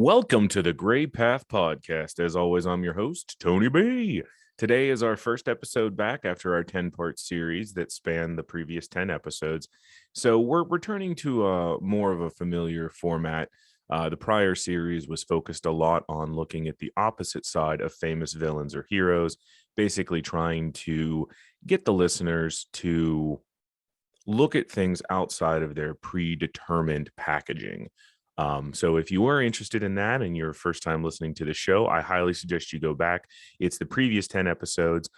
Welcome to the Gray Path Podcast. As always, I'm your host, Tony B. Today is our first episode back after our 10-part series that spanned the previous 10 episodes. So we're returning to more of a familiar format. The prior series was focused a lot on looking at the opposite side of famous villains or heroes, basically trying to get the listeners to look at things outside of their predetermined packaging. So if you are interested in that and you're first time listening to the show, I highly suggest you go back. It's the previous 10 episodes.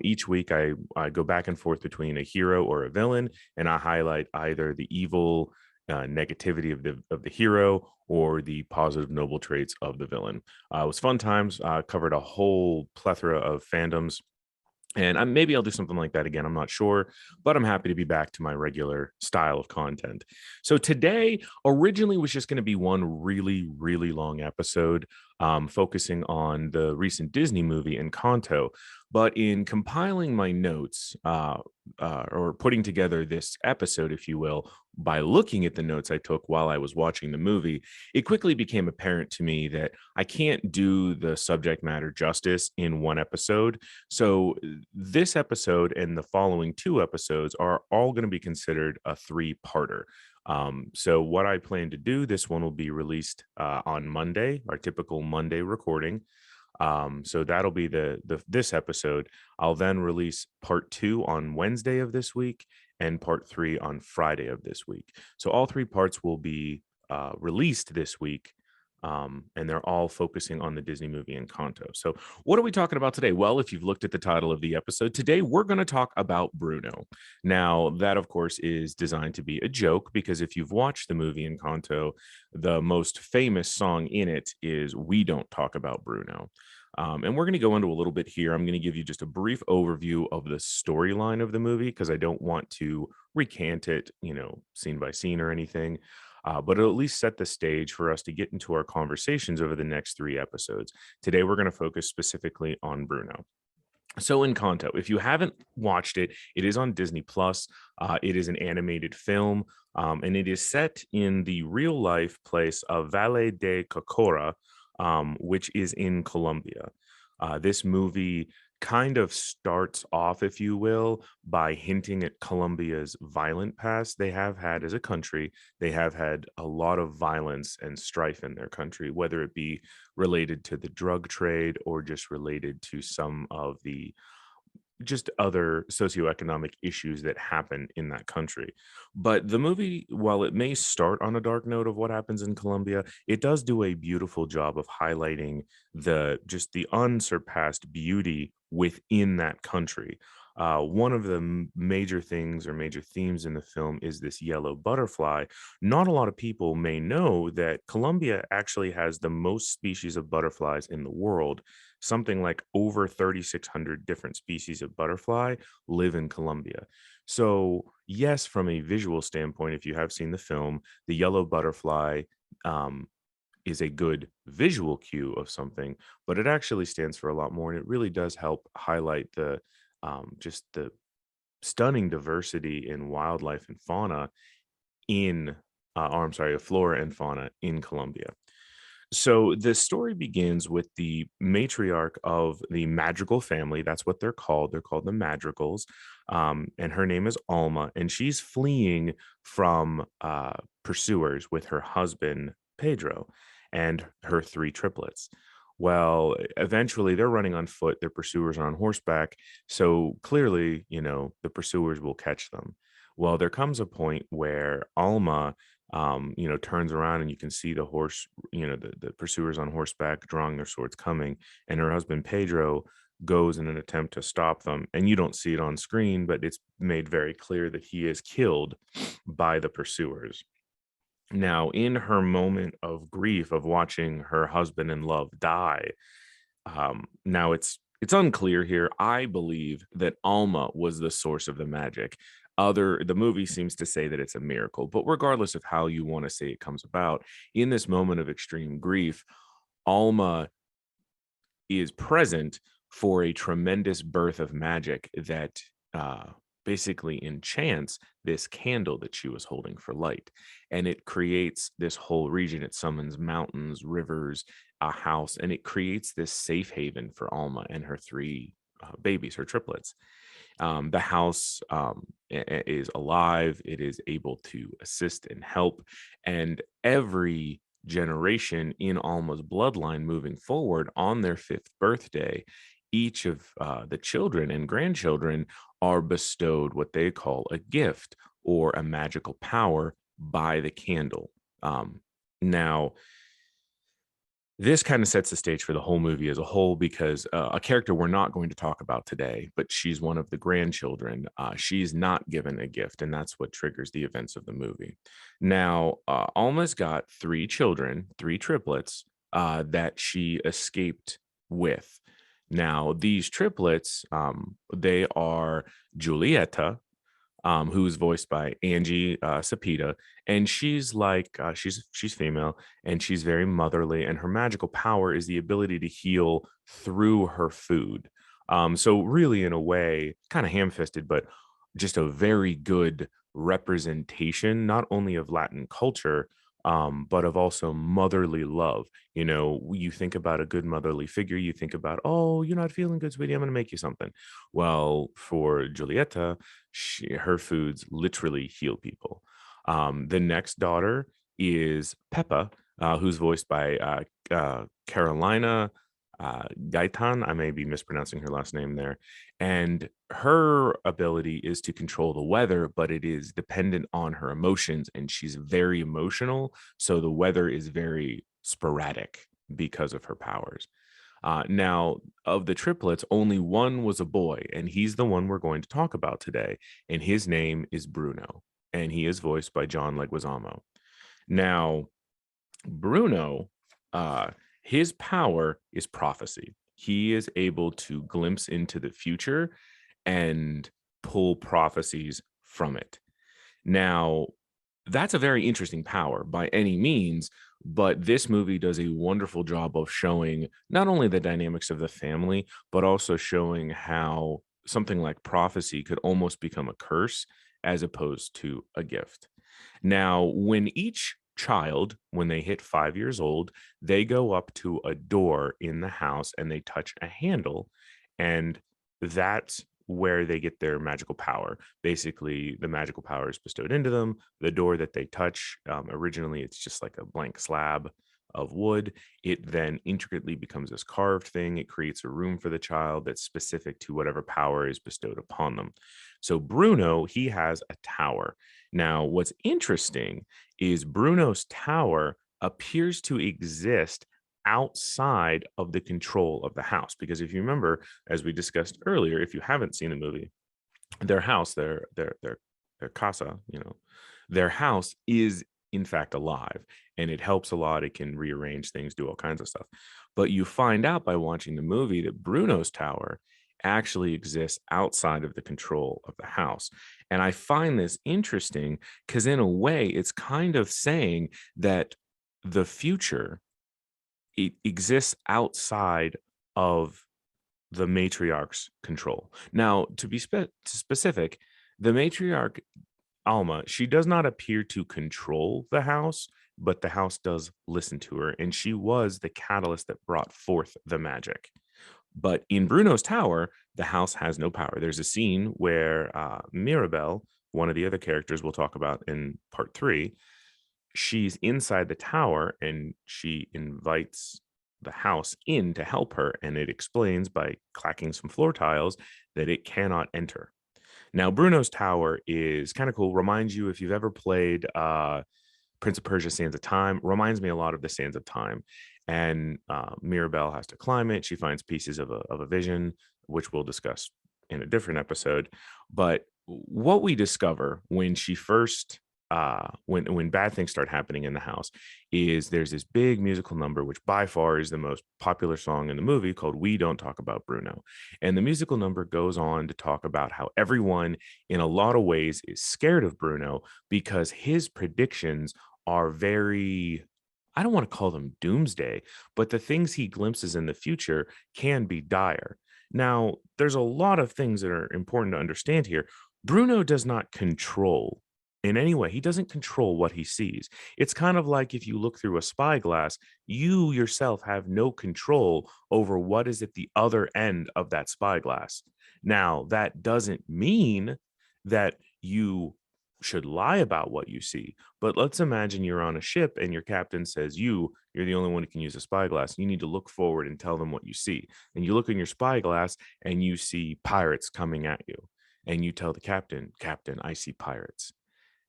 Each week I go back and forth between a hero or a villain, and I highlight either the evil negativity of the hero or the positive noble traits of the villain. It was fun times. Covered a whole plethora of fandoms. And maybe I'll do something like that again. I'm not sure, but I'm happy to be back to my regular style of content. So today originally was just going to be one really, really long episode focusing on the recent Disney movie Encanto. But in compiling my notes or putting together this episode, if you will, by looking at the notes I took while I was watching the movie, it quickly became apparent to me that I can't do the subject matter justice in one episode. So this episode and the following two episodes are all going to be considered a three-parter. So what I plan to do, this one will be released on Monday, our typical Monday recording. So that'll be this episode. I'll then release part 2 on Wednesday of this week and part 3 on Friday of this week. So all three parts will be released this week. And they're all focusing on the Disney movie Encanto. So what are we talking about today? Well, if you've looked at the title of the episode, today we're going to talk about Bruno. Now, that, of course, is designed to be a joke because if you've watched the movie Encanto, the most famous song in it is We Don't Talk About Bruno. And we're going to go into a little bit here. I'm going to give you just a brief overview of the storyline of the movie because I don't want to recant it, scene by scene or anything. But it'll at least set the stage for us to get into our conversations over the next 3 episodes. Today, we're going to focus specifically on Bruno. So Encanto, if you haven't watched it, it is on Disney Plus. It is an animated film, and it is set in the real life place of Valle de Cocora, which is in Colombia. This movie kind of starts off, if you will, by hinting at Colombia's violent past. They have had, as a country, they have had a lot of violence and strife in their country, whether it be related to the drug trade or just related to some of the just other socioeconomic issues that happen in that country. But the movie, while it may start on a dark note of what happens in Colombia, it does do a beautiful job of highlighting the unsurpassed beauty within that country. One of the major things or major themes in the film is this yellow butterfly. Not a lot of people may know that Colombia actually has the most species of butterflies in the world. Something like over 3,600 different species of butterfly live in Colombia. So, yes, from a visual standpoint, if you have seen the film, the yellow butterfly is a good visual cue of something, but it actually stands for a lot more. And it really does help highlight just the stunning diversity in wildlife and fauna of flora and fauna in Colombia. So the story begins with the matriarch of the Madrigal family. That's what they're called. They're called the Madrigals. And her name is Alma, and she's fleeing from pursuers with her husband, Pedro, and her 3 triplets. Well, eventually they're running on foot. Their pursuers are on horseback. So clearly, the pursuers will catch them. Well, there comes a point where Alma turns around and you can see the horse, the pursuers on horseback drawing their swords coming. And her husband, Pedro, goes in an attempt to stop them. And you don't see it on screen, but it's made very clear that he is killed by the pursuers. Now, in her moment of grief of watching her husband and love die, now it's unclear here. I believe that Alma was the source of the magic. The movie seems to say that it's a miracle, but regardless of how you want to say it comes about, in this moment of extreme grief, Alma is present for a tremendous birth of magic that basically enchants this candle that she was holding for light. And it creates this whole region. It summons mountains, rivers, a house, and it creates this safe haven for Alma and her three babies, her triplets. The house is alive, it is able to assist and help. And every generation in Alma's bloodline moving forward on their fifth birthday, each of the children and grandchildren are bestowed what they call a gift or a magical power by the candle. Now, this kind of sets the stage for the whole movie as a whole because a character we're not going to talk about today, but she's one of the grandchildren. She's not given a gift, and that's what triggers the events of the movie. Now, Alma's got three children, three triplets that she escaped with. Now, these triplets, they are Julieta, who's voiced by Angie Sapita, and she's like she's female and she's very motherly, and her magical power is the ability to heal through her food. So really, in a way, kind of ham-fisted, but just a very good representation, not only of Latin culture, but of also motherly love. You know, you think about a good motherly figure, you think about, oh, you're not feeling good, sweetie, I'm going to make you something. Well, for Julieta, her foods literally heal people. The next daughter is Peppa, who's voiced by Carolina Gaitan. I may be mispronouncing her last name there. And her ability is to control the weather, but it is dependent on her emotions. And she's very emotional. So the weather is very sporadic because of her powers. Now, of the triplets, only one was a boy, and he's the one we're going to talk about today. And his name is Bruno, and he is voiced by John Leguizamo. Now, Bruno, his power is prophecy. He is able to glimpse into the future and pull prophecies from it. Now, that's a very interesting power by any means, but this movie does a wonderful job of showing not only the dynamics of the family, but also showing how something like prophecy could almost become a curse as opposed to a gift. Now, when each child, when they hit 5 years old, they go up to a door in the house and they touch a handle, and that's where they get their magical power. Basically, the magical power is bestowed into them. The door that they touch, originally, it's just like a blank slab of wood. It then intricately becomes this carved thing. It creates a room for the child that's specific to whatever power is bestowed upon them. So Bruno, he has a tower. Now, what's interesting is Bruno's tower appears to exist outside of the control of the house. Because if you remember, as we discussed earlier, if you haven't seen the movie, their house, their casa, you know, their house is in fact alive, and it helps a lot. It can rearrange things, do all kinds of stuff. But you find out by watching the movie that Bruno's tower actually exists outside of the control of the house. And I find this interesting because in a way it's kind of saying that the future, it exists outside of the matriarch's control. Now, to be specific, the matriarch Alma, she does not appear to control the house, but the house does listen to her, and she was the catalyst that brought forth the magic. But in Bruno's tower, the house has no power. There's a scene where Mirabelle, one of the other characters we'll talk about in part 3, she's inside the tower and she invites the house in to help her, and it explains by clacking some floor tiles that it cannot enter. Now, Bruno's tower is kind of cool. Reminds you, if you've ever played Prince of Persia: Sands of Time, reminds me a lot of the Sands of Time. And Mirabelle has to climb it. She finds pieces of a vision, which we'll discuss in a different episode. But what we discover when she first when bad things start happening in the house is there's this big musical number, which by far is the most popular song in the movie, called We Don't Talk About Bruno. And the musical number goes on to talk about how everyone in a lot of ways is scared of Bruno because his predictions are very, I don't want to call them doomsday, but the things he glimpses in the future can be dire. Now, there's a lot of things that are important to understand here. Bruno does not control in any way. He doesn't control what he sees. It's kind of like if you look through a spyglass, you yourself have no control over what is at the other end of that spyglass. Now, that doesn't mean that you should lie about what you see. But let's imagine you're on a ship and your captain says, you're the only one who can use a spyglass. You need to look forward and tell them what you see. And you look in your spyglass and you see pirates coming at you. And you tell the captain, Captain, I see pirates.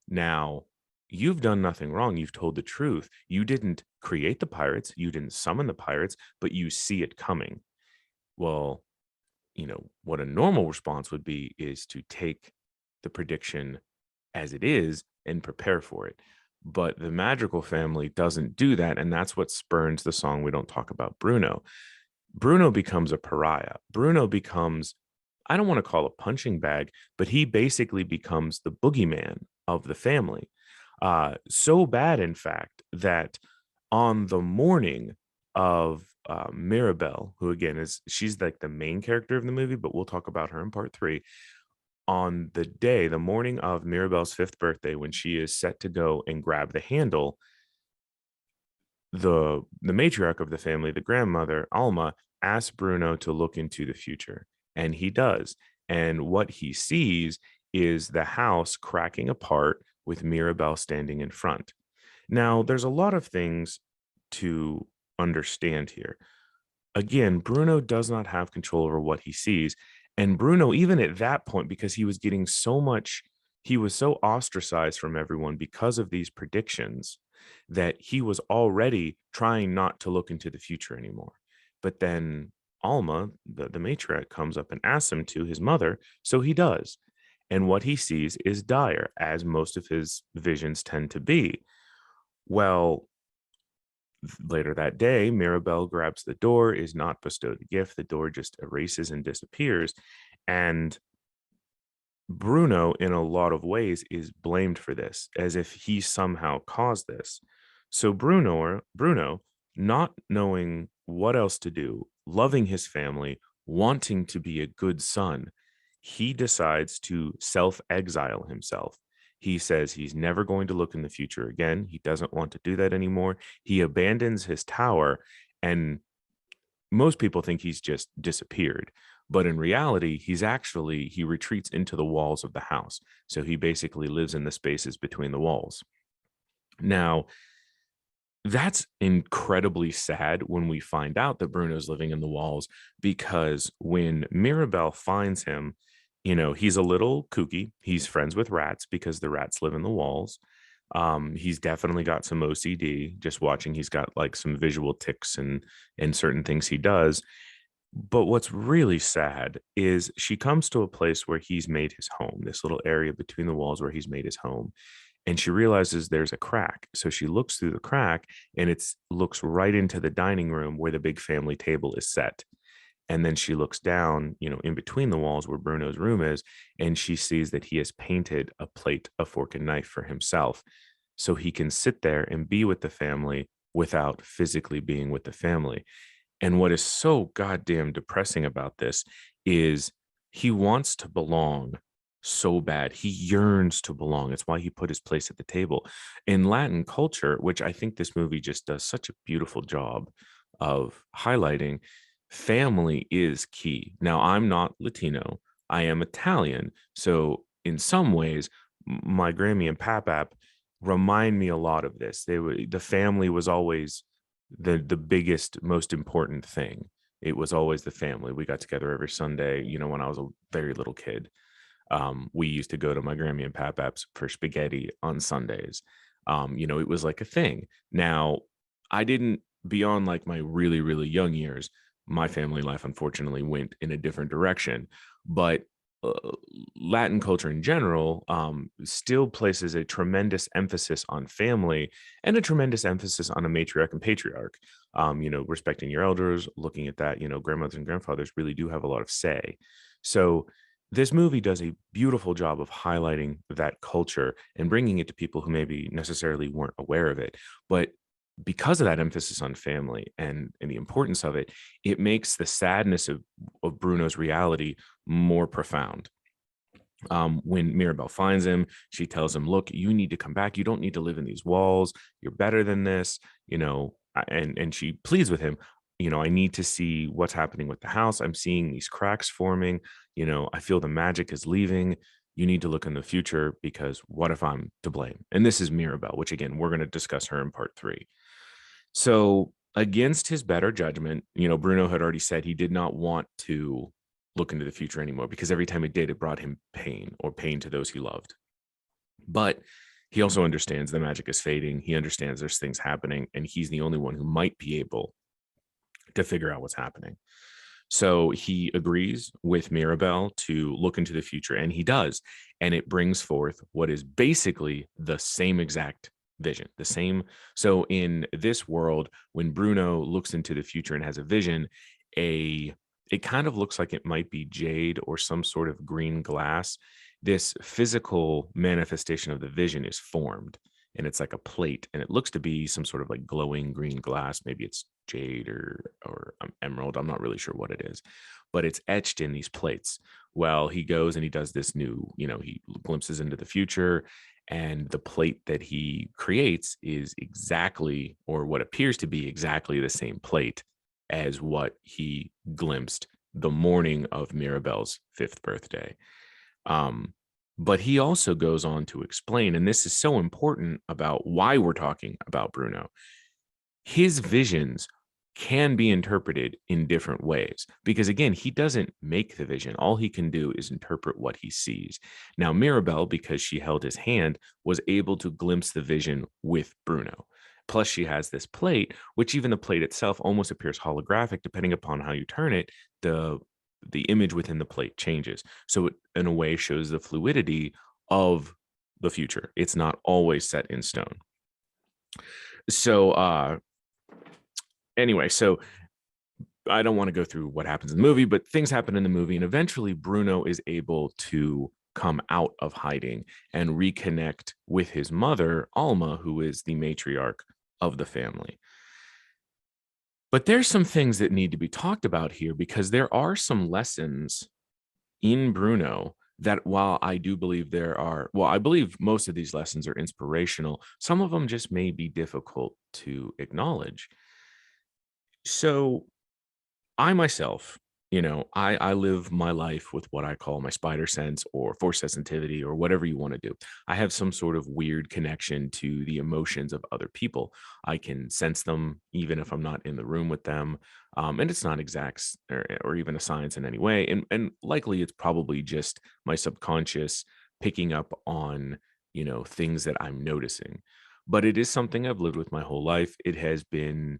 Now, you've done nothing wrong. You've told the truth. You didn't create the pirates. You didn't summon the pirates, but you see it coming. Well, what a normal response would be is to take the prediction as it is and prepare for it. But the Madrigal family doesn't do that. And that's what spurns the song We Don't Talk About Bruno. Bruno becomes a pariah. Bruno becomes, I don't want to call a punching bag, but he basically becomes the boogeyman of the family. So bad, in fact, that on the morning of Mirabelle, who again she's like the main character of the movie, but we'll talk about her in part 3. On the morning of Mirabelle's 5th birthday, when she is set to go and grab the handle, the matriarch of the family, the grandmother, Alma, asks Bruno to look into the future. And he does. And what he sees is the house cracking apart with Mirabelle standing in front. Now, there's a lot of things to understand here. Again, Bruno does not have control over what he sees. And Bruno, even at that point, because he was getting so much, he was so ostracized from everyone because of these predictions that he was already trying not to look into the future anymore. But then Alma, the matriarch, comes up and asks him to, his mother, so he does. And what he sees is dire, as most of his visions tend to be. Well, later that day, Mirabelle grabs the door, is not bestowed a gift. The door just erases and disappears. And Bruno, in a lot of ways, is blamed for this, as if he somehow caused this. So Bruno, not knowing what else to do, loving his family, wanting to be a good son, he decides to self-exile himself. He says he's never going to look in the future again. He doesn't want to do that anymore. He abandons his tower, and most people think he's just disappeared. But in reality, he retreats into the walls of the house. So he basically lives in the spaces between the walls. Now, that's incredibly sad when we find out that Bruno's living in the walls, because when Mirabelle finds him, he's a little kooky. He's friends with rats because the rats live in the walls. He's definitely got some OCD. Just watching, he's got like some visual tics and certain things he does. But what's really sad is she comes to a place where he's made his home, this little area between the walls where he's made his home. And she realizes there's a crack. So she looks through the crack and it looks right into the dining room where the big family table is set. And then she looks down, in between the walls where Bruno's room is, and she sees that he has painted a plate, a fork and knife for himself. So he can sit there and be with the family without physically being with the family. And what is so goddamn depressing about this is he wants to belong so bad. He yearns to belong. It's why he put his place at the table. In Latin culture, which I think this movie just does such a beautiful job of highlighting, family is key. Now, I'm not Latino. I am Italian. So in some ways, my Grammy and Papap remind me a lot of this. The family was always the biggest, most important thing. It was always the family. We got together every Sunday, when I was a very little kid. We used to go to my Grammy and Papap's for spaghetti on Sundays. It was like a thing. Now, I didn't, beyond like my really, really young years, my family life unfortunately went in a different direction. But uh, Latin culture in general still places a tremendous emphasis on family and a tremendous emphasis on a matriarch and patriarch. Respecting your elders, looking at that, grandmothers and grandfathers really do have a lot of say. So this movie does a beautiful job of highlighting that culture and bringing it to people who maybe necessarily weren't aware of it. But because of that emphasis on family and the importance of it, it makes the sadness of Bruno's reality more profound. When Mirabelle finds him, she tells him, look, you need to come back. You don't need to live in these walls. You're better than this, and she pleads with him, I need to see what's happening with the house. I'm seeing these cracks forming. I feel the magic is leaving. You need to look in the future, because what if I'm to blame? And this is Mirabelle, which again, we're going to discuss her in part 3. So against his better judgment, Bruno had already said he did not want to look into the future anymore, because every time he did, it brought him pain, or pain to those he loved. But he also understands the magic is fading. He understands there's things happening, and he's the only one who might be able to figure out what's happening. So he agrees with Mirabelle to look into the future, and he does. And it brings forth what is basically the same exact vision, the same. So in this world, when Bruno looks into the future and has a vision, it kind of looks like it might be jade or some sort of green glass. This physical manifestation of the vision is formed, and it's like a plate, and it looks to be some sort of like glowing green glass. Maybe it's jade or emerald. I'm not really sure what it is, but it's etched in these plates. Well, he goes and he does this new, he glimpses into the future, and the plate that he creates is exactly, or what appears to be exactly, the same plate as what he glimpsed the morning of Mirabelle's 5th birthday. But he also goes on to explain, and this is so important about why we're talking about Bruno, his visions can be interpreted in different ways, because again, he doesn't make the vision. All he can do is interpret what he sees. Now, Mirabelle, because she held his hand, was able to glimpse the vision with Bruno. Plus, she has this plate, which even the plate itself almost appears holographic. Depending upon how you turn it, the image within the plate changes. So it, in a way, shows the fluidity of the future. It's not always set in stone. So anyway, so I don't want to go through what happens in the movie, but things happen in the movie, and eventually Bruno is able to come out of hiding and reconnect with his mother, Alma, who is the matriarch of the family. But there's some things that need to be talked about here, because there are some lessons in Bruno that, while I do believe I believe most of these lessons are inspirational, some of them just may be difficult to acknowledge. So I myself, I live my life with what I call my spider sense or force sensitivity or whatever you want to do. I have some sort of weird connection to the emotions of other people. I can sense them even if I'm not in the room with them. And it's not exact or even a science in any way. And likely it's probably just my subconscious picking up on, things that I'm noticing. But it is something I've lived with my whole life. It has been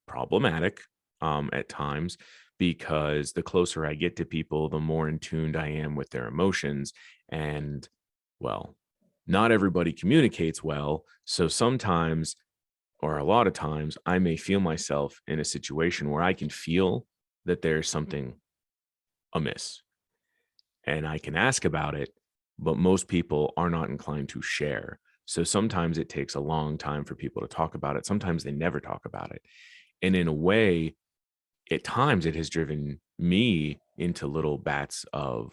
problematic at times, because the closer I get to people, the more in tuned I am with their emotions. And well, not everybody communicates well. So sometimes, or a lot of times, I may feel myself in a situation where I can feel that there's something amiss, and I can ask about it, but most people are not inclined to share. So sometimes it takes a long time for people to talk about it. Sometimes they never talk about it. And in a way, at times it has driven me into little bats of,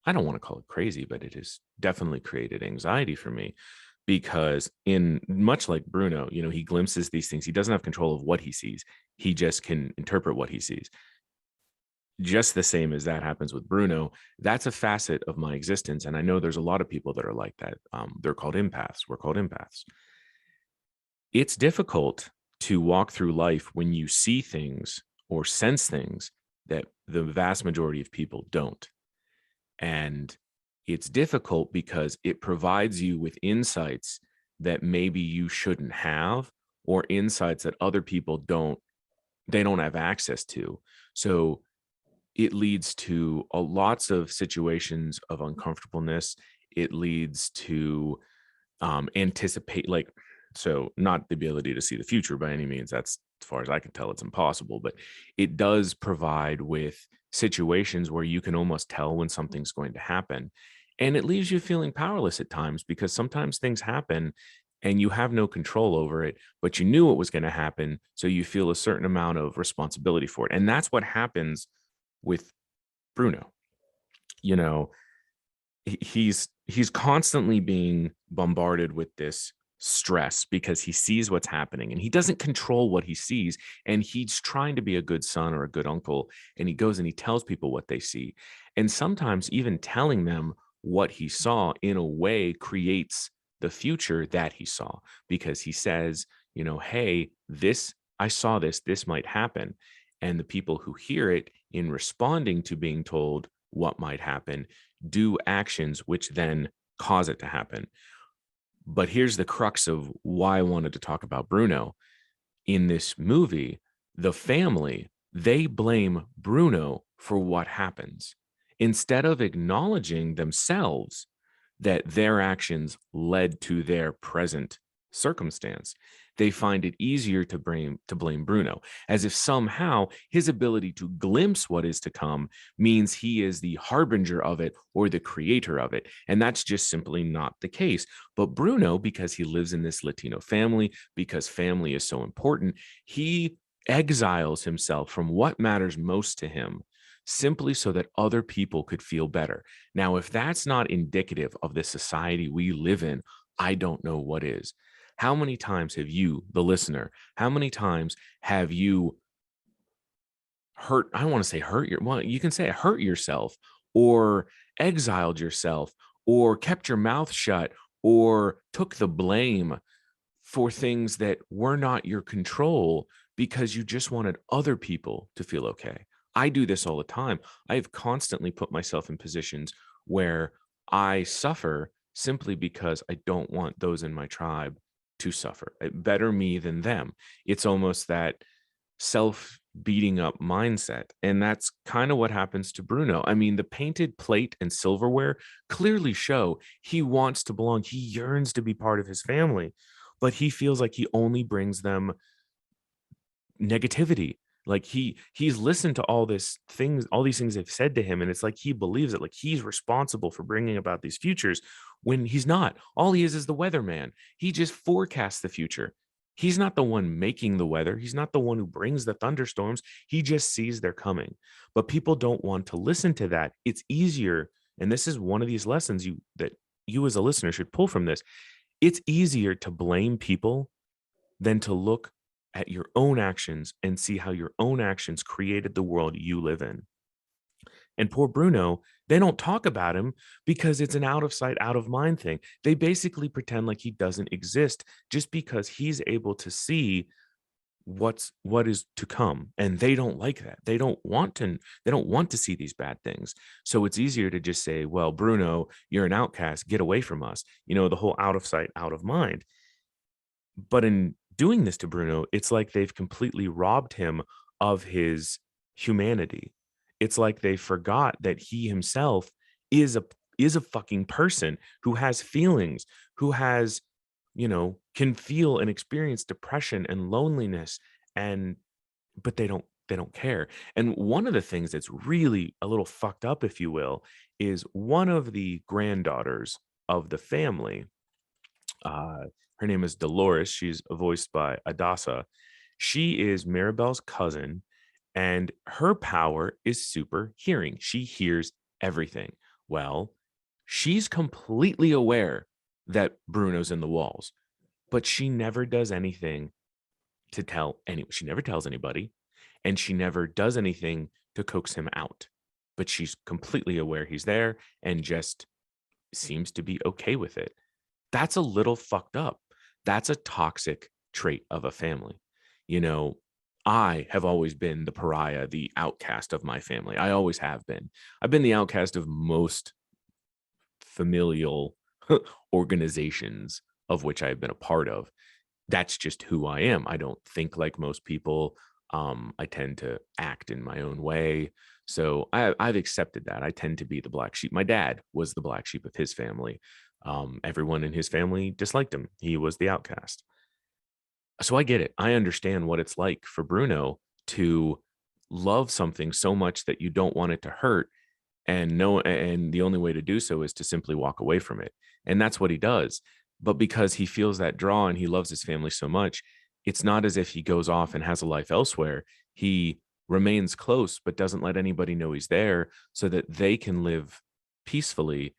I don't want to call it crazy, but it has definitely created anxiety for me, because in much like Bruno, he glimpses these things. He doesn't have control of what he sees. He just can interpret what he sees. Just the same as that happens with Bruno, that's a facet of my existence. And I know there's a lot of people that are like that. They're called empaths. We're called empaths. It's difficult to walk through life when you see things or sense things that the vast majority of people don't. And it's difficult because it provides you with insights that maybe you shouldn't have, or insights that other people they don't have access to. So it leads to lots of situations of uncomfortableness. It leads to anticipate, like, so not the ability to see the future by any means. That's, as far as I can tell, it's impossible, but it does provide with situations where you can almost tell when something's going to happen. And it leaves you feeling powerless at times, because sometimes things happen and you have no control over it, but you knew it was going to happen. So you feel a certain amount of responsibility for it. And that's what happens with Bruno. You know, he's constantly being bombarded with this stress because he sees what's happening and he doesn't control what he sees, and he's trying to be a good son or a good uncle, and he goes and he tells people what they see, and sometimes even telling them what he saw in a way creates the future that he saw, because he says, hey, this, I saw this might happen, and the people who hear it, in responding to being told what might happen, do actions which then cause it to happen. But here's the crux of why I wanted to talk about Bruno. In this movie, the family, they blame Bruno for what happens instead of acknowledging themselves that their actions led to their present circumstance. They find it easier to blame Bruno, as if somehow his ability to glimpse what is to come means he is the harbinger of it or the creator of it. And that's just simply not the case. But Bruno, because he lives in this Latino family, because family is so important, he exiles himself from what matters most to him simply so that other people could feel better. Now, if that's not indicative of the society we live in, I don't know what is. How many times have you, the listener, how many times have you hurt? I don't want to say hurt your, well, you can say hurt yourself, or exiled yourself, or kept your mouth shut, or took the blame for things that were not your control because you just wanted other people to feel okay. I do this all the time. I've constantly put myself in positions where I suffer simply because I don't want those in my tribe to suffer. Better me than them. It's almost that self beating up mindset. And that's kind of what happens to Bruno. I mean, the painted plate and silverware clearly show he wants to belong. He yearns to be part of his family, but he feels like he only brings them negativity. Like he's listened to all these things they've said to him, and it's like he believes it, like he's responsible for bringing about these futures, when he's not. All he is the weatherman. He just forecasts the future. He's not the one making the weather. He's not the one who brings the thunderstorms. He just sees they're coming. But people don't want to listen to that. It's easier, and this is one of these lessons that you as a listener should pull from this. It's easier to blame people than to look at your own actions and see how your own actions created the world you live in. And poor Bruno, they don't talk about him because it's an out of sight, out of mind thing. They basically pretend like he doesn't exist just because he's able to see what is to come, and they don't like that. They don't want to see these bad things. So it's easier to just say, well, Bruno, you're an outcast, get away from us, the whole out of sight, out of mind. But in doing this to Bruno, it's like they've completely robbed him of his humanity. It's like they forgot that he himself is a fucking person who has feelings, who has, can feel and experience depression and loneliness, and but they don't care. And one of the things that's really a little fucked up, if you will, is one of the granddaughters of the family. uh, Her name is Dolores. She's voiced by Adasa. She is Maribel's cousin, and her power is super hearing. She hears everything. Well, she's completely aware that Bruno's in the walls, but she never does anything to tell anyone. She never tells anybody, and she never does anything to coax him out. But she's completely aware he's there and just seems to be okay with it. That's a little fucked up. That's a toxic trait of a family. You know, I have always been the pariah, the outcast of my family. I always have been. I've been the outcast of most familial organizations of which I've been a part of. That's just who I am. I don't think like most people. I tend to act in my own way. So I've accepted that. I tend to be the black sheep. My dad was the black sheep of his family. Everyone in his family disliked him. He was the outcast. So I get it. I understand what it's like for Bruno to love something so much that you don't want it to hurt, and the only way to do so is to simply walk away from it. And that's what he does. But because he feels that draw and he loves his family so much, it's not as if he goes off and has a life elsewhere. He remains close but doesn't let anybody know he's there so that they can live peacefully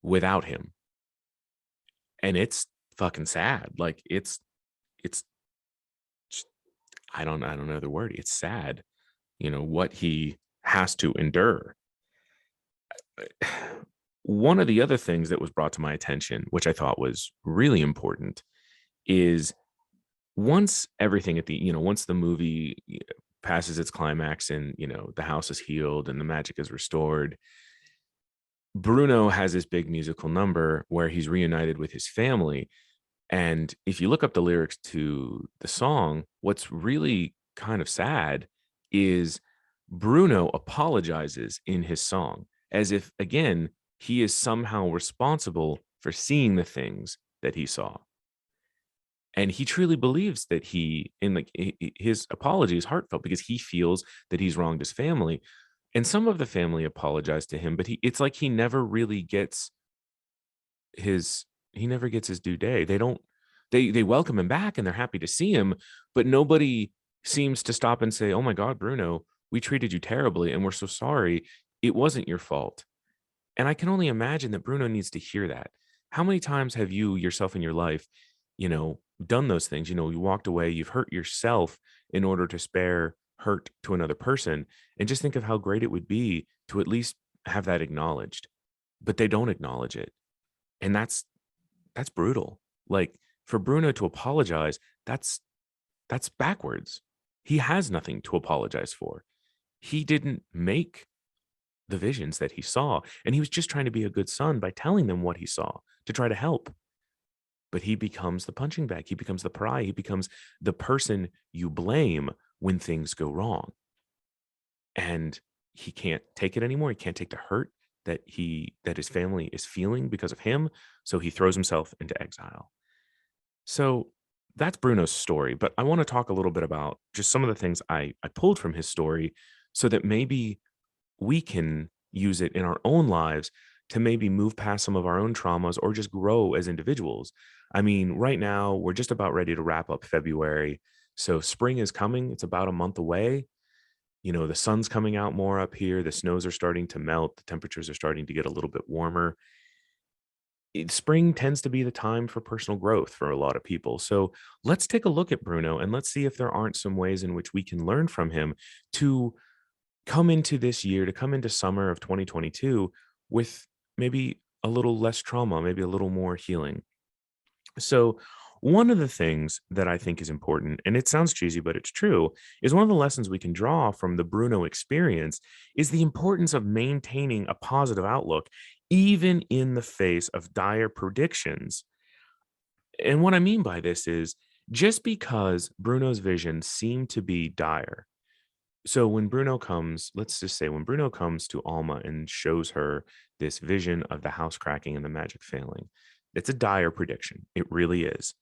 without him. And it's fucking sad. Like it's I don't know the word. It's sad, what he has to endure. One of the other things that was brought to my attention, which I thought was really important, is once everything once the movie passes its climax and, the house is healed and the magic is restored, Bruno has this big musical number where he's reunited with his family. And if you look up the lyrics to the song, what's really kind of sad is Bruno apologizes in his song as if, again, he is somehow responsible for seeing the things that he saw. And he truly believes that his apology is heartfelt because he feels that he's wronged his family. And some of the family apologized to him, but it's like he never really gets his due day. They welcome him back and they're happy to see him, but nobody seems to stop and say, "Oh my God, Bruno, we treated you terribly and we're so sorry. It wasn't your fault." And I can only imagine that Bruno needs to hear that. How many times have you yourself in your life, done those things? You walked away, you've hurt yourself in order to spare hurt to another person. And just think of how great it would be to at least have that acknowledged. But they don't acknowledge it. And that's brutal. Like for Bruno to apologize, that's backwards. He has nothing to apologize for. He didn't make the visions that he saw, and he was just trying to be a good son by telling them what he saw to try to help. But he becomes the punching bag. He becomes the pariah. He becomes the person you blame when things go wrong. And he can't take it anymore. He can't take the hurt that his family is feeling because of him. So he throws himself into exile. So that's Bruno's story. But I want to talk a little bit about just some of the things I pulled from his story so that maybe we can use it in our own lives to maybe move past some of our own traumas or just grow as individuals. I mean, right now, we're just about ready to wrap up February. So spring is coming. It's about a month away. The sun's coming out more up here. The snows are starting to melt. The temperatures are starting to get a little bit warmer. Spring tends to be the time for personal growth for a lot of people. So let's take a look at Bruno and let's see if there aren't some ways in which we can learn from him to come into this year, to come into summer of 2022 with maybe a little less trauma, maybe a little more healing. So, one of the things that I think is important, and it sounds cheesy, but it's true, is one of the lessons we can draw from the Bruno experience is the importance of maintaining a positive outlook, even in the face of dire predictions. And what I mean by this is just because Bruno's vision seemed to be dire. So when Bruno comes, let's just say when Bruno comes to Alma and shows her this vision of the house cracking and the magic failing, it's a dire prediction. It really is.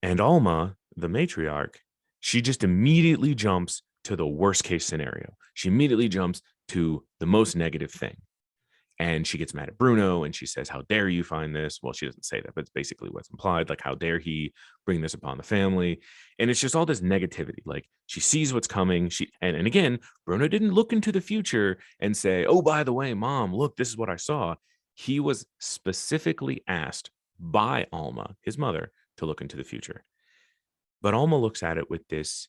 And Alma, the matriarch, she just immediately jumps to the worst case scenario. She immediately jumps to the most negative thing. And she gets mad at Bruno and she says, "How dare you find this?" Well, she doesn't say that, but it's basically what's implied. Like, how dare he bring this upon the family? And it's just all this negativity. Like, she sees what's coming. And again, Bruno didn't look into the future and say, "Oh, by the way, mom, look, this is what I saw." He was specifically asked by Alma, his mother, to look into the future. But Alma looks at it with this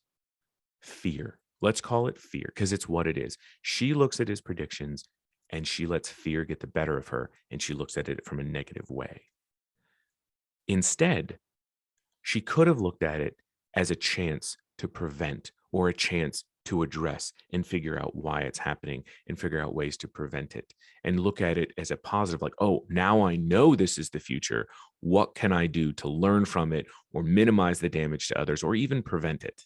fear. Let's call it fear because it's what it is. She looks at his predictions and she lets fear get the better of her and she looks at it from a negative way. Instead, she could have looked at it as a chance to prevent or a chance to address and figure out why it's happening and figure out ways to prevent it and look at it as a positive, like, oh, now I know this is the future. What can I do to learn from it or minimize the damage to others or even prevent it?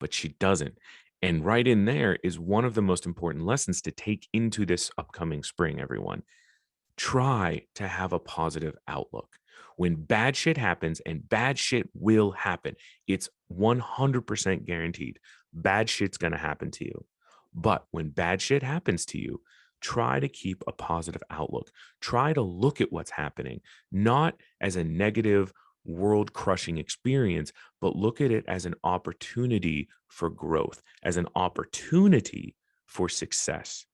But she doesn't. And right in there is one of the most important lessons to take into this upcoming spring, everyone. Try to have a positive outlook. When bad shit happens, and bad shit will happen, it's 100% guaranteed. Bad shit's going to happen to you. But when bad shit happens to you, try to keep a positive outlook. Try to look at what's happening, not as a negative, world crushing experience, but look at it as an opportunity for growth, as an opportunity for success.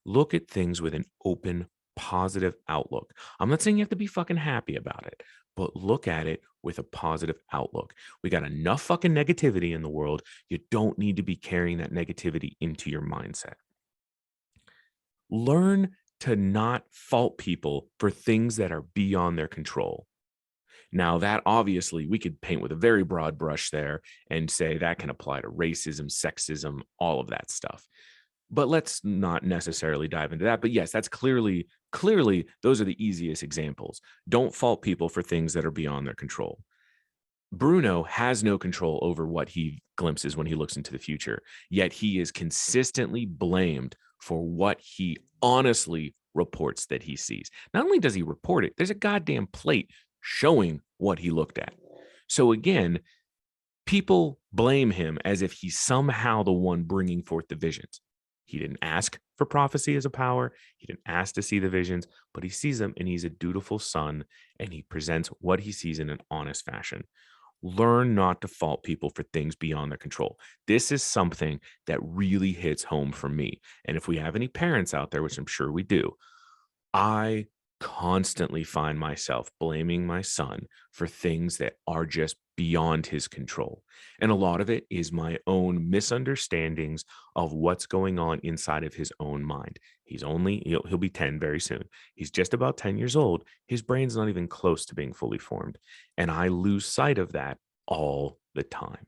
Look at things with an open positive outlook. I'm not saying you have to be fucking happy about it, but look at it with a positive outlook. We got enough fucking negativity in the world. You don't need to be carrying that negativity into your mindset. Learn to not fault people for things that are beyond their control. Now, that obviously we could paint with a very broad brush there and say that can apply to racism, sexism, all of that stuff. But let's not necessarily dive into that. But yes, that's clearly those are the easiest examples. Don't fault people for things that are beyond their control. Bruno has no control over what he glimpses when he looks into the future, yet he is consistently blamed for what he honestly reports that he sees. Not only does he report it, there's a goddamn plate showing what he looked at. So again, people blame him as if he's somehow the one bringing forth the visions. He didn't ask for prophecy as a power. He didn't ask to see the visions, but he sees them and he's a dutiful son and he presents what he sees in an honest fashion. Learn not to fault people for things beyond their control. This is something that really hits home for me. And if we have any parents out there, which I'm sure we do, I constantly find myself blaming my son for things that are just beyond his control. And a lot of it is my own misunderstandings of what's going on inside of his own mind. He'll be 10 very soon. He's just about 10 years old. His brain's not even close to being fully formed. And I lose sight of that all the time.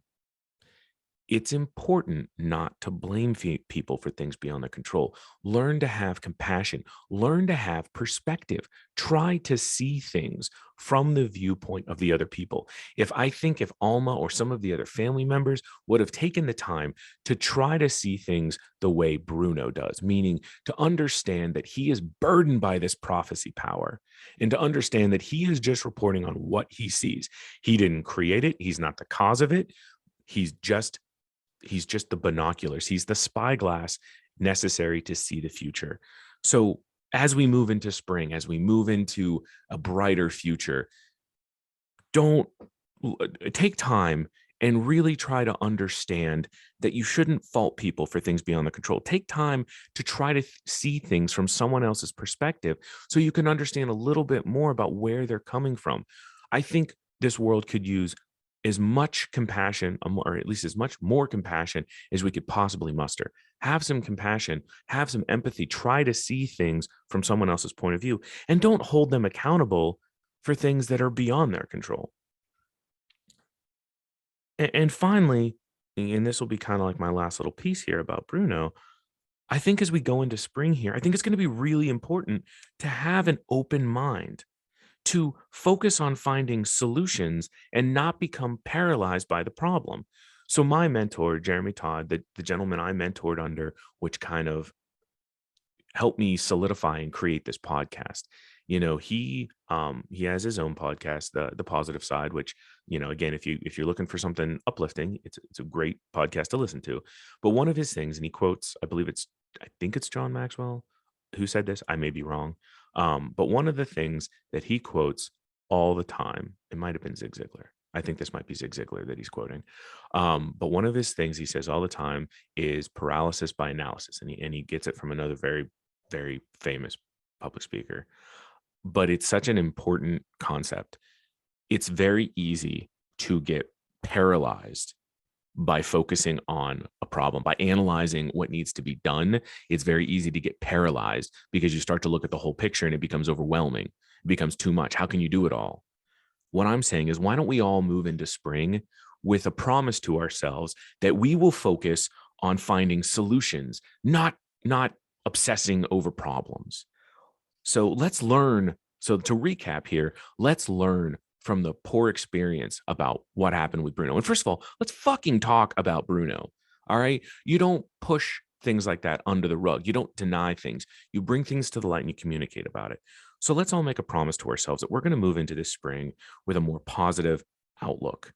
It's important not to blame people for things beyond their control. Learn to have compassion. Learn to have perspective. Try to see things from the viewpoint of the other people. If Alma or some of the other family members would have taken the time to try to see things the way Bruno does, meaning to understand that he is burdened by this prophecy power and to understand that he is just reporting on what he sees. He didn't create it. He's not the cause of it. He's just the binoculars. He's the spyglass necessary to see the future. So as we move into spring, as we move into a brighter future, don't take time and really try to understand that you shouldn't fault people for things beyond their control. Take time to try to see things from someone else's perspective so you can understand a little bit more about where they're coming from. I think this world could use as much compassion, or at least as much more compassion as we could possibly muster. Have some compassion, have some empathy, try to see things from someone else's point of view, and don't hold them accountable for things that are beyond their control. And finally, and this will be kind of like my last little piece here about Bruno, I think as we go into spring here, I think it's going to be really important to have an open mind, to focus on finding solutions and not become paralyzed by the problem. So my mentor, Jeremy Todd, the gentleman I mentored under, which kind of helped me solidify and create this podcast. He has his own podcast, the Positive Side, which, again, if you're looking for something uplifting, it's a great podcast to listen to. But one of his things, and he quotes, I think it's John Maxwell who said this. I may be wrong. But one of the things that he quotes all the time, it might have been Zig Ziglar. I think this might be Zig Ziglar that he's quoting. But one of his things he says all the time is paralysis by analysis. And he gets it from another very, very famous public speaker. But it's such an important concept. It's very easy to get paralyzed by focusing on a problem, by analyzing what needs to be done. It's very easy to get paralyzed because you start to look at the whole picture and it becomes overwhelming. It becomes too much. How can you do it all? What I'm saying is, why don't we all move into spring with a promise to ourselves that we will focus on finding solutions, not obsessing over problems. So let's learn. So to recap here, let's learn from the poor experience about what happened with Bruno. And first of all, let's fucking talk about Bruno. All right. You don't push things like that under the rug. You don't deny things. You bring things to the light and you communicate about it. So let's all make a promise to ourselves that we're going to move into this spring with a more positive outlook.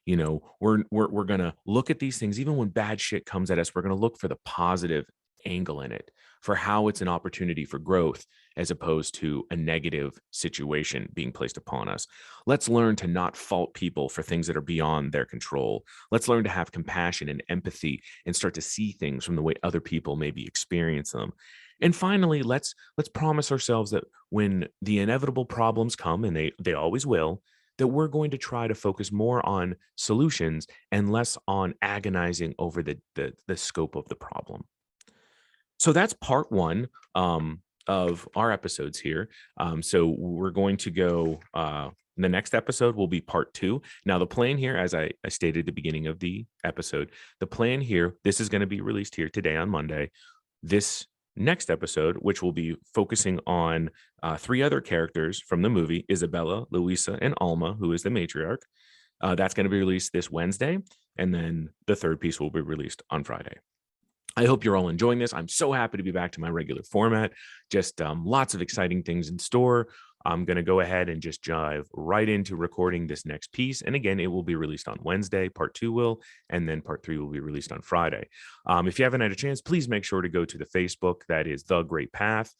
We're going to look at these things, even when bad shit comes at us, we're going to look for the positive angle in it, for how it's an opportunity for growth as opposed to a negative situation being placed upon us. Let's learn to not fault people for things that are beyond their control. Let's learn to have compassion and empathy and start to see things from the way other people maybe experience them. And finally, let's promise ourselves that when the inevitable problems come, and they always will, that we're going to try to focus more on solutions and less on agonizing over the scope of the problem. So that's part one of our episodes here. So we're going to go. The next episode will be part two. Now, the plan here, as I stated at the beginning of the episode, the plan here, this is going to be released here today on Monday. This next episode, which will be focusing on three other characters from the movie, Isabella, Luisa, and Alma, who is the matriarch. That's going to be released this Wednesday. And then the third piece will be released on Friday. I hope you're all enjoying this. I'm so happy to be back to my regular format. Just lots of exciting things in store. I'm going to go ahead and just dive right into recording this next piece. And again, it will be released on Wednesday. Part two will, and then part three will be released on Friday. If you haven't had a chance, please make sure to go to the Facebook. That is The Great Path.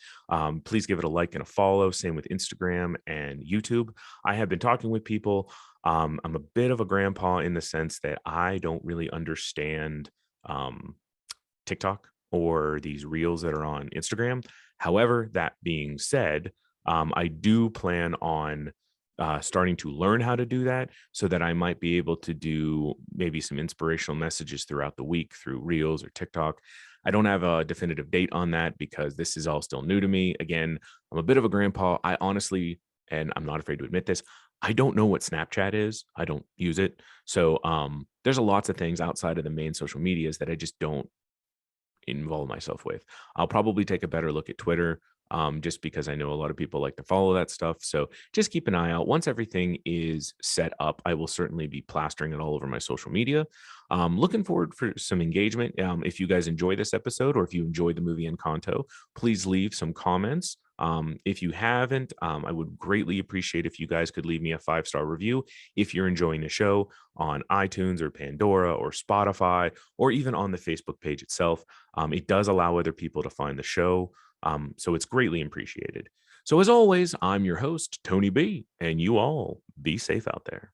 Please give it a like and a follow. Same with Instagram and YouTube. I have been talking with people. I'm a bit of a grandpa in the sense that I don't really understand TikTok or these reels that are on Instagram. However, that being said, I do plan on starting to learn how to do that so that I might be able to do maybe some inspirational messages throughout the week through reels or TikTok. I don't have a definitive date on that because this is all still new to me. Again, I'm a bit of a grandpa. I honestly, and I'm not afraid to admit this, I don't know what Snapchat is. I don't use it. So there's lots of things outside of the main social medias that I just don't involve myself with. I'll probably take a better look at Twitter, just because I know a lot of people like to follow that stuff. So just keep an eye out. Once everything is set up, I will certainly be plastering it all over my social media. Looking forward for some engagement. If you guys enjoy this episode or if you enjoyed the movie Encanto, please leave some comments. If you haven't, I would greatly appreciate if you guys could leave me a 5-star review if you're enjoying the show on iTunes or Pandora or Spotify or even on the Facebook page itself. It does allow other people to find the show. So it's greatly appreciated. So as always, I'm your host, Tony B, and you all be safe out there.